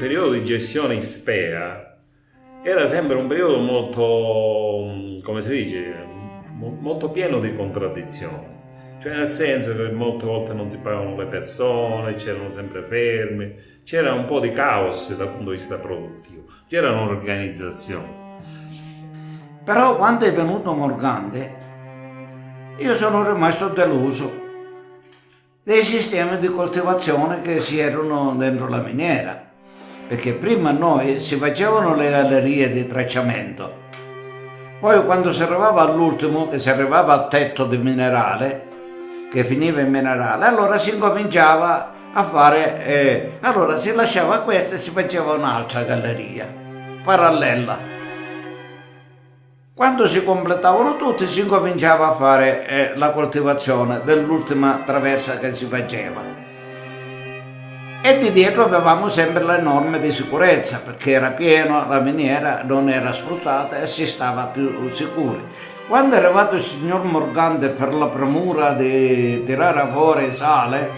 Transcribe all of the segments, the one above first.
periodo di gestione Ispea era sempre un periodo molto, come si dice, molto pieno di contraddizioni. Cioè nel senso che molte volte non si pagavano le persone, c'erano sempre fermi, c'era un po' di caos dal punto di vista produttivo, c'era un'organizzazione. Però quando è venuto Morgante, io sono rimasto deluso dei sistemi di coltivazione che si erano dentro la miniera, perché prima noi si facevano le gallerie di tracciamento, poi quando si arrivava all'ultimo, che si arrivava al tetto di minerale, che finiva in minerale, allora si incominciava a fare, allora si lasciava questa e si faceva un'altra galleria parallela. Quando si completavano tutti si incominciava a fare la coltivazione dell'ultima traversa che si faceva. E di dietro avevamo sempre le norme di sicurezza, perché era pieno, la miniera non era sfruttata e si stava più sicuri. Quando è arrivato il signor Morgante per la premura di tirare fuori sale,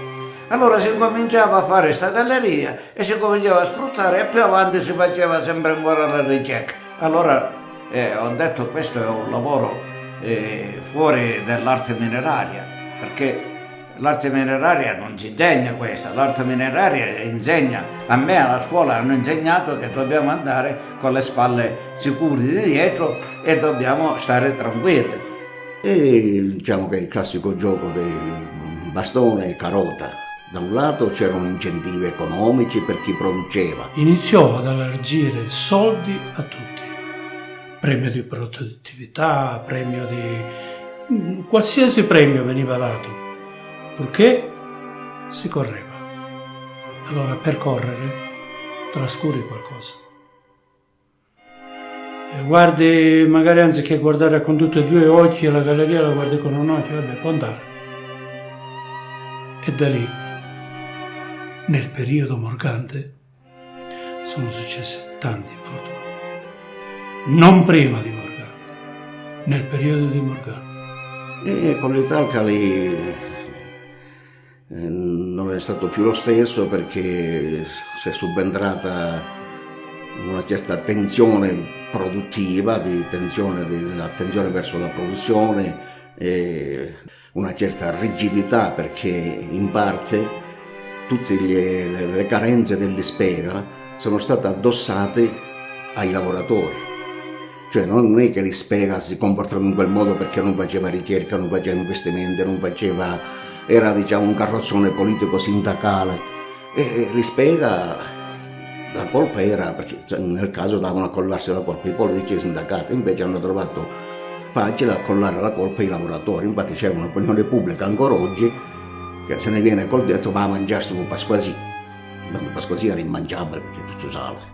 allora si cominciava a fare questa galleria e si cominciava a sfruttare e più avanti si faceva sempre ancora la ricerca. Allora ho detto questo è un lavoro fuori dall'arte mineraria, perché l'arte mineraria non ci insegna questa, l'arte mineraria insegna, a me alla scuola hanno insegnato che dobbiamo andare con le spalle sicure di dietro e dobbiamo stare tranquilli. E diciamo che il classico gioco del bastone e carota. Da un lato c'erano incentivi economici per chi produceva. Iniziò ad allargire soldi a tutti. Premio di produttività, premio di... qualsiasi premio veniva dato, purché si correva. Allora per correre trascuri qualcosa. E guardi, magari anziché guardare con tutti e due occhi la galleria, la guardi con un occhio, vabbè, può andare. E da lì, nel periodo Morgante, sono successi tanti infortuni. Non prima di Morgante, nel periodo di Morgante. E con l'Italcali non è stato più lo stesso, perché si è subentrata una certa tensione produttiva, attenzione verso la produzione, e una certa rigidità, perché in parte tutte le carenze dell'Ispea sono state addossate ai lavoratori. Cioè non è che l'Ispea si comportava in quel modo perché non faceva ricerca, non faceva investimenti, era diciamo un carrozzone politico sindacale, e l'Ispea la colpa era, perché nel caso davano a collarsi la colpa i politici e i sindacati, invece hanno trovato facile accollare la colpa ai lavoratori. Infatti c'è un'opinione pubblica ancora oggi che se ne viene col detto ma a mangiare sto Pasquasì. Pasquasì era immangiabile perché tutto sale.